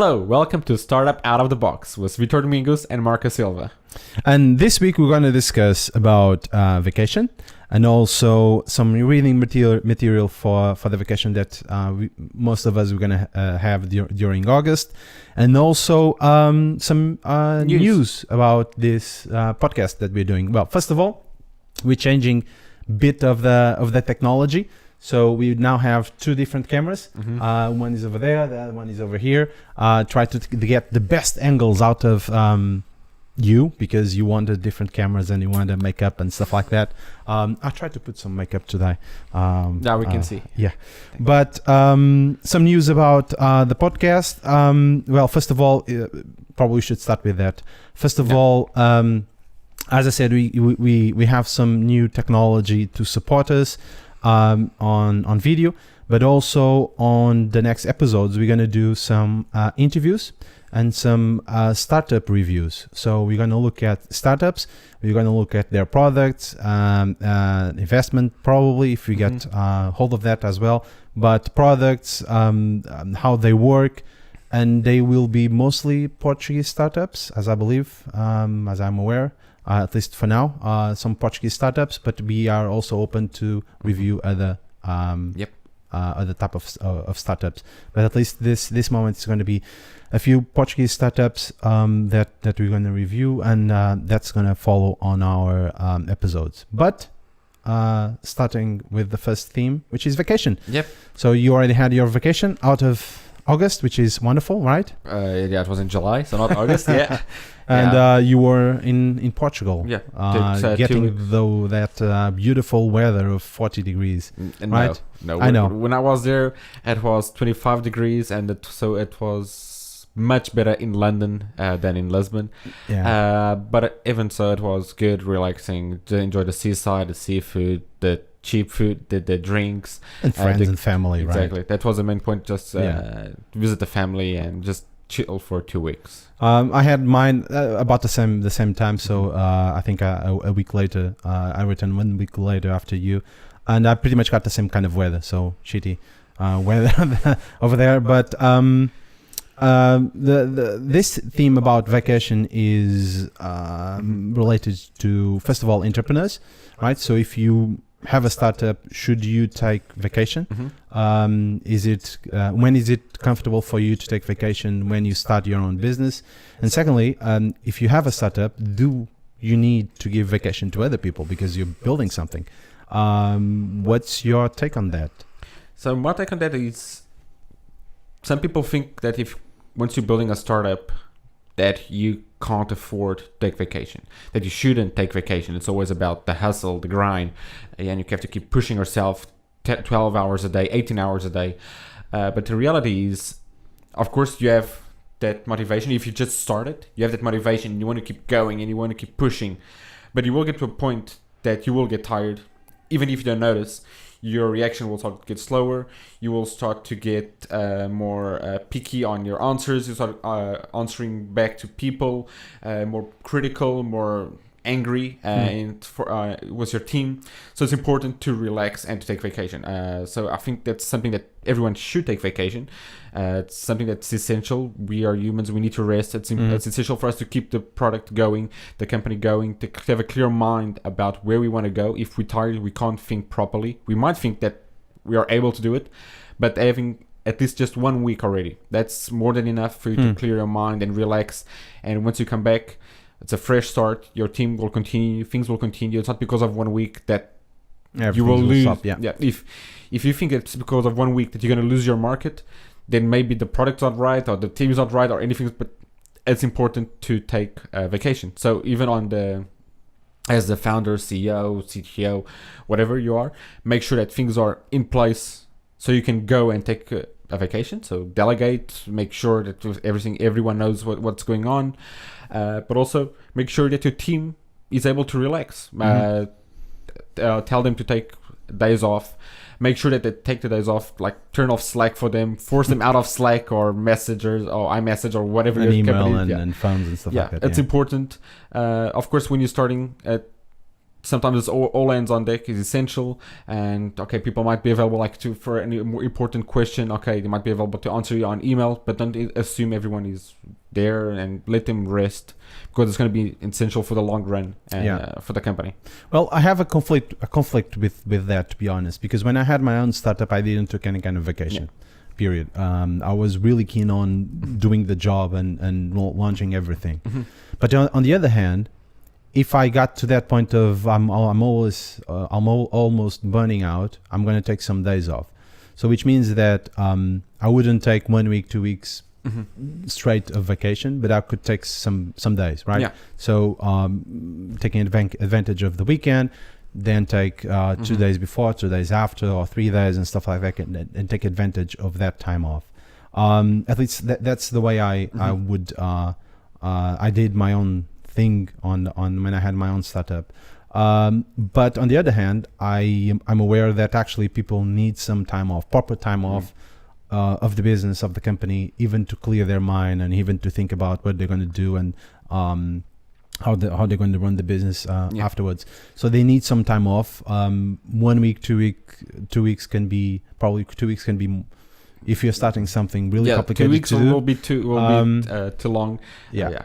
Hello, welcome to Startup Out of the Box with Vitor Domingos and Silva. And this week we're going to discuss about vacation and also some reading material for the vacation that most of us are going to have during August, and also some news about this podcast that we're doing. Well, first of all, we're changing a bit of the technology. So we now have two different cameras. Mm-hmm. One is over there, the other one is over here. Try to get the best angles out of you, because you wanted different cameras and you wanted makeup and stuff like that. I tried to put some makeup today. Now we can see. Yeah. But some news about the podcast. Well, first of all, probably should start with that. First of all, as I said, we have some new technology to support us. On video, but also on the next episodes we're going to do some interviews and some startup reviews. So we're going to look at startups, we're going to look at their products, investment probably if we get hold of that as well, but products, how they work, and they will be mostly Portuguese startups, as I believe, as I'm aware. At least for now, some Portuguese startups, but we are also open to review other type of startups. But at least this moment is going to be a few Portuguese startups that we're going to review, and that's going to follow on our episodes. But starting with the first theme, which is vacation. Yep. So you already had your vacation out of August, which is wonderful, right? Yeah, it was in July, so not August. Yeah. And you were in Portugal, getting that beautiful weather of 40 degrees, right? No, I know. When I was there, it was 25 degrees, and so it was much better in London than in Lisbon. Yeah. But even so, it was good, relaxing, to enjoy the seaside, the seafood, the cheap food, the drinks. And friends and family, exactly. Right? That was the main point, just visit the family and just chill for 2 weeks. I had mine about the same time, so I think a week later, I returned 1 week later after you, and I pretty much got the same kind of weather, so shitty weather over there. But this theme about vacation is related to, first of all, entrepreneurs, right? So if you have a startup, should you take vacation? Is it when is it comfortable for you to take vacation when you start your own business? And secondly, if you have a startup, do you need to give vacation to other people because you're building something? What's your take on that? So my take on that is, some people think that once you're building a startup, that you can't afford to take vacation, that you shouldn't take vacation. It's always about the hustle, the grind, and you have to keep pushing yourself 12 hours a day, 18 hours a day. But the reality is, of course, you have that motivation. If you just started, you have that motivation, you want to keep going and you want to keep pushing. But you will get to a point that you will get tired, even if you don't notice. Your reaction will start to get slower. You will start to get more picky on your answers. You start answering back to people, more critical, more angry with your team. So it's important to relax and to take vacation. So I think that's something that everyone should take vacation. It's something that's essential. We are humans. We need to rest. It's essential for us to keep the product going, the company going, to have a clear mind about where we want to go. If we're tired, we can't think properly. We might think that we are able to do it, but having at least just 1 week already, that's more than enough for you to clear your mind and relax. And once you come back, it's a fresh start. Your team will continue. Things will continue. It's not because of 1 week that you will lose. Stop, yeah. If you think it's because of 1 week that you're going to lose your market, then maybe the product's not right or the team is not right or anything. But it's important to take a vacation. So even as the founder, CEO, CTO, whatever you are, make sure that things are in place so you can go and take a vacation. So delegate, make sure that everyone knows what's going on. But also make sure that your team is able to relax. Tell them to take days off. Make sure that they take the days off, like turn off Slack for them, force them out of Slack or Messengers or iMessage or whatever. And email and phones and stuff like that. It's important. Of course, when you're starting, sometimes it's all hands on deck is essential, and okay, people might be available for any more important question. Okay, they might be available to answer you on email, but don't assume everyone is there, and let them rest, because it's going to be essential for the long run and for the company. Well, I have a conflict with that, to be honest, because when I had my own startup, I didn't take any kind of vacation. Period. I was really keen on doing the job and launching everything. But on the other hand, if I got to that point of I'm almost burning out, I'm going to take some days off. So which means that I wouldn't take 1 week, 2 weeks straight of vacation, but I could take some days, right? Yeah. So taking advantage of the weekend, then take 2 days before, 2 days after, or 3 days and stuff like that, and take advantage of that time off. At least that's the way I would. I did my own thing on when I had my own startup. But on the other hand, I'm aware that actually people need some time off, proper time off of the business, of the company, even to clear their mind and even to think about what they're going to do and how they're going to run the business afterwards. So they need some time off. 1 week, 2 weeks can be if you're starting something really complicated. 2 weeks to do, will be too long.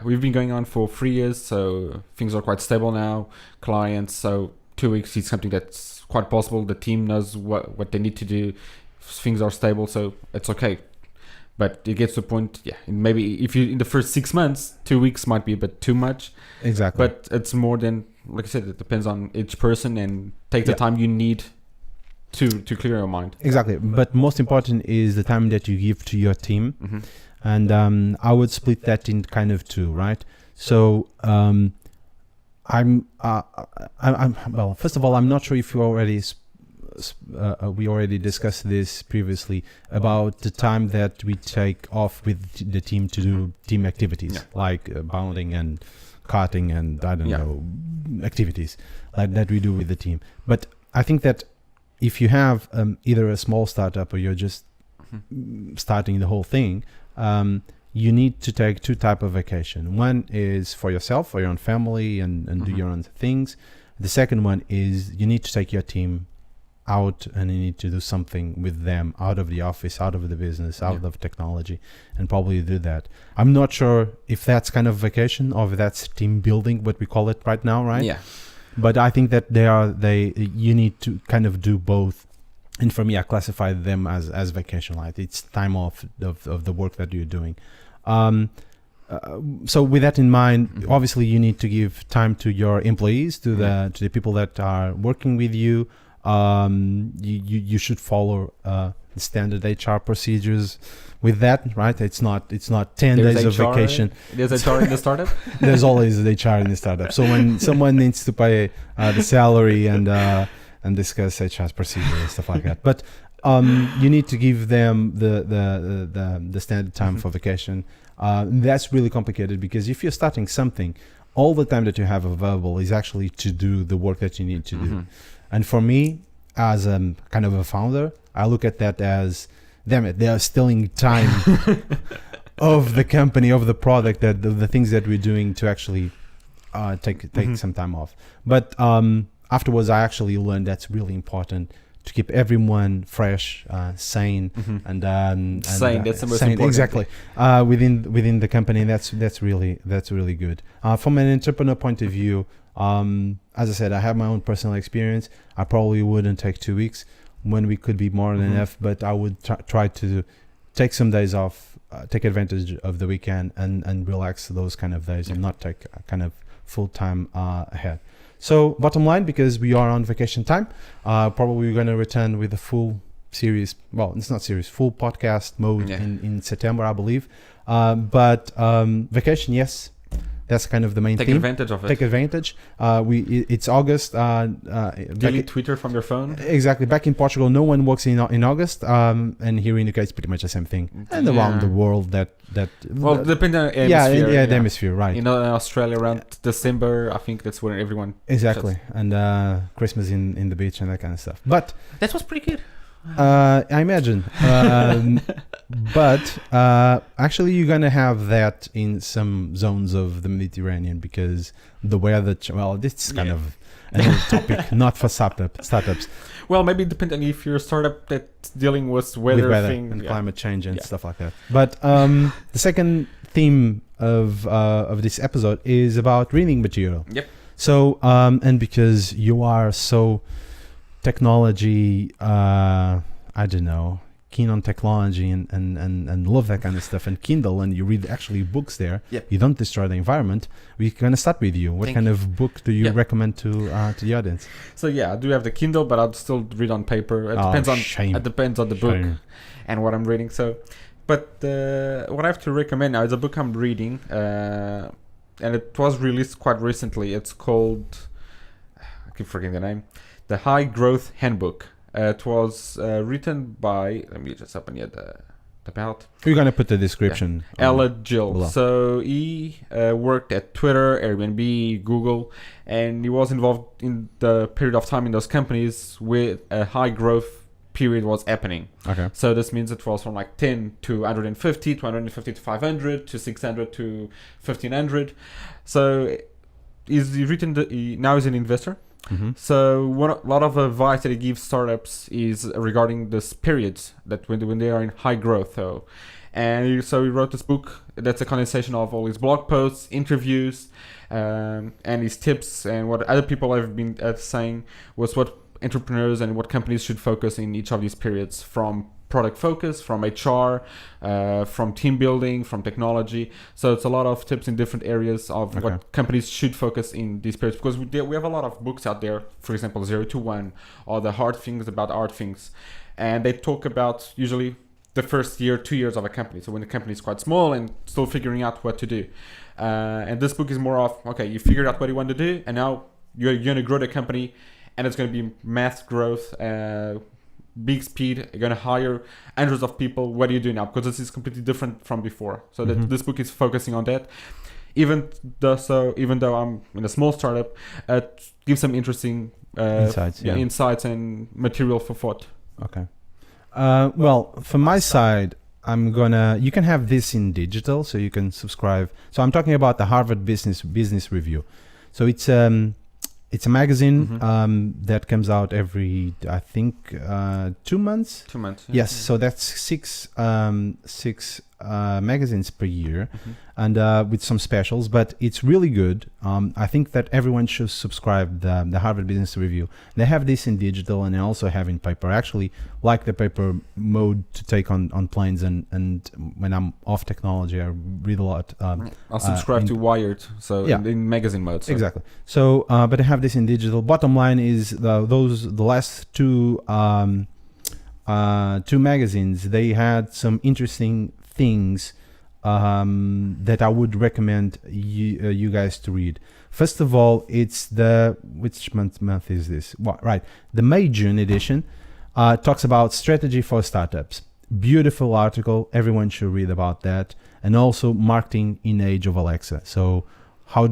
We've been going on for 3 years, so things are quite stable now. Clients, so 2 weeks is something that's quite possible. The team knows what they need to do. Things are stable, so it's okay. But it gets to a point, maybe if you in the first 6 months, 2 weeks might be a bit too much. Exactly. But it's more than, like I said, it depends on each person, and take the time you need to clear your mind. Exactly. But most important is the time that you give to your team. And I would split that in kind of two, right? So well, first of all, I'm not sure if you already we already discussed this previously about the time that we take off with the team to do team activities like bounding and karting and I don't know, activities like that we do with the team. But I think that if you have either a small startup or you're just starting the whole thing, you need to take two types of vacation. One is for yourself, for your own family, and do your own things. The second one is you need to take your team out and you need to do something with them out of the office, out of the business, out of technology, and probably do that. I'm not sure if that's kind of vacation or if that's team building, what we call it right now, right? Yeah. But I think that you need to kind of do both. And for me, I classify them as vacation, like it's time off of the work that you're doing. So with that in mind, obviously you need to give time to your employees, to the people that are working with you. You should follow the standard HR procedures with that, right? It's not 10 days of vacation. There's HR in the startup? There's always HR in the startup. So when someone needs to pay the salary and discuss HR procedures and stuff like that. But you need to give them the standard time for vacation. That's really complicated because if you're starting something, all the time that you have available is actually to do the work that you need to do. And for me, as kind of a founder, I look at that as, damn it, they are stealing time of the company, of the product, that the things that we're doing to actually take some time off. But afterwards, I actually learned that's really important to keep everyone fresh, sane, and sane. That's the most sane, important. Exactly. Within the company, that's really good. From an entrepreneur point of view, as I said, I have my own personal experience. I probably wouldn't take 2 weeks. 1 week could be more than enough, but I would try to take some days off, take advantage of the weekend, and relax those kind of days, and not take kind of full time ahead. So bottom line, because we are on vacation time, probably we're going to return with a full series. Well, it's not series, full podcast mode in September, I believe. But vacation, yes. That's kind of the main thing. Take advantage of it. Take advantage. It's August. Delete Twitter from your phone. Exactly. Back in Portugal, no one works in August, and here in the UK, it's pretty much the same thing. And around the world, well, depending on hemisphere. The hemisphere, right? In Australia, around December, I think that's when everyone exactly, and Christmas in the beach and that kind of stuff. But that was pretty good. I imagine. But actually, you're going to have that in some zones of the Mediterranean because the weather, well, this is kind of another topic, not for startups. Well, maybe it depends on if you're a startup that's dealing with weather thing and climate change and stuff like that. But the second theme of this episode is about reading material. Yep. So, and because you are so technology, I don't know, keen on technology and love that kind of stuff, and Kindle, and you read actually books there. Yep. You don't destroy the environment. We're going to start with you. What kind of book do you recommend to the audience? So yeah, I do have the Kindle, but I'll still read on paper. It depends on the book and what I'm reading. So, but what I have to recommend now is a book I'm reading, and it was released quite recently. It's called, I keep forgetting the name, The High Growth Handbook. It was written by, let me just open here the about. We're going to put the description. Ella Jill. Below. So he worked at Twitter, Airbnb, Google, and he was involved in the period of time in those companies with a high growth period was happening. Okay. So this means it was from like 10 to 150, to 150 to 500, to 600 to 1500. So now he's an investor. Mm-hmm. So a lot of advice that he gives startups is regarding this periods that when they are in high growth. So he wrote this book that's a condensation of all his blog posts, interviews, and his tips, and what other people have been saying was what entrepreneurs and what companies should focus in each of these periods, from product focus, from HR, from team building, from technology. So it's a lot of tips in different areas of what companies should focus in these periods, because we have a lot of books out there, for example 0 to 1 or the hard things about hard things, and they talk about usually the first year, 2 years of a company, so when the company is quite small and still figuring out what to do, and this book is more of, okay, you figured out what you want to do, and now you're going to grow the company, and it's going to be mass growth, big speed. You're going to hire hundreds of people. What do you do now? Because this is completely different from before. So that this book is focusing on that. Even though I'm in a small startup, it gives some interesting insights and material for thought. Okay. Well, from my side, you can have this in digital, so you can subscribe. So I'm talking about the Harvard Business Review. So it's a magazine that comes out every, I think, 2 months. 2 months. Yeah. Yes, so that's six magazines per year, and with some specials. But it's really good. I think that everyone should subscribe the Harvard Business Review. They have this in digital, and they also have in paper. I actually like the paper mode to take on planes, and when I'm off technology, I read a lot. I'll subscribe to Wired, so in magazine mode. So. Exactly. So, but I have this in digital. Bottom line is the last two magazines, they had some interesting things that I would recommend you guys to read. First of all, it's which month is this? Right, the May June edition talks about strategy for startups. Beautiful article. Everyone should read about that. And also marketing in age of Alexa. So how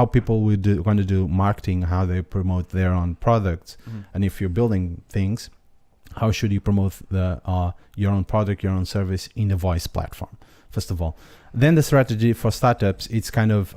people would want to do marketing, how they promote their own products, and if you're building things, how should you promote your own product, your own service in a voice platform, first of all. Then the strategy for startups, it's kind of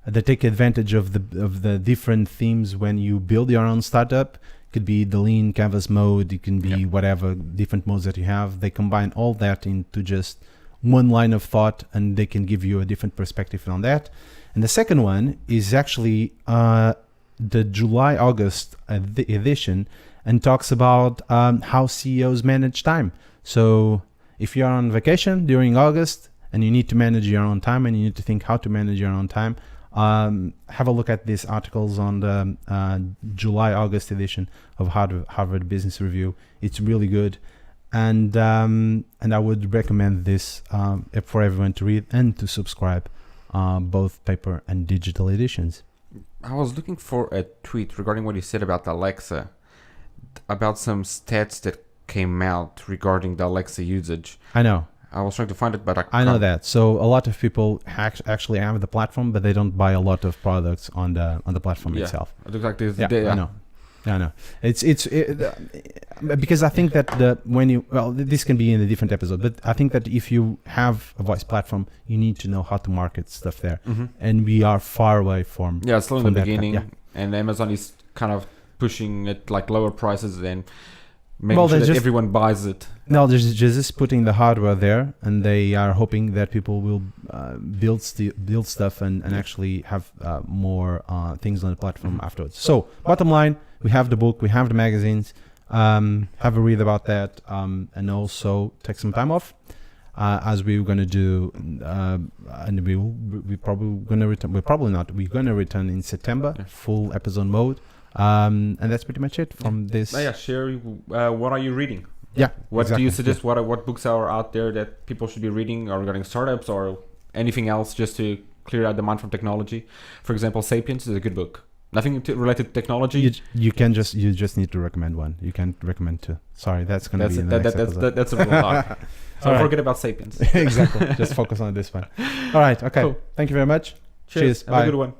they take advantage of the different themes when you build your own startup. It could be the lean canvas mode, it can be whatever different modes that you have. They combine all that into just one line of thought, and they can give you a different perspective on that. And the second one is actually the July-August edition, and talks about how CEOs manage time. So if you're on vacation during August and you need to manage your own time, and you need to think how to manage your own time, have a look at these articles on the July-August edition of Harvard Business Review. It's really good. And I would recommend this for everyone to read and to subscribe, both paper and digital editions. I was looking for a tweet regarding what you said about the Alexa, about some stats that came out regarding the Alexa usage. I know. I was trying to find it, but I know that. So a lot of people actually have the platform, but they don't buy a lot of products on the platform itself. It looks like this. I know. I know. It's because I think that this can be in a different episode, but I think that if you have a voice platform, you need to know how to market stuff there, and we are far away from. Yeah, still in the beginning, yeah. And Amazon is kind of pushing it like lower prices and making sure that everyone buys it. No, they're just putting the hardware there, and they are hoping that people will build stuff and actually have more things on the platform afterwards. So, bottom line, we have the book, we have the magazines. Have a read about that, and also take some time off, as we were going to do, and we're probably going to return. We're probably not. We're going to return in September, full episode mode. And that's pretty much it from this. Share. What are you reading? Yeah. What do you suggest? What books are out there that people should be reading, or regarding startups, or anything else, just to clear out the mind from technology? For example, *Sapiens* is a good book. Nothing related to technology. You just need to recommend one. You can't recommend two. Sorry, that's going to be in the next episode. That's a real talk. So don't forget about *Sapiens*. Exactly. Just focus on this one. All right. Okay. Cool. Thank you very much. Cheers. Have a good one.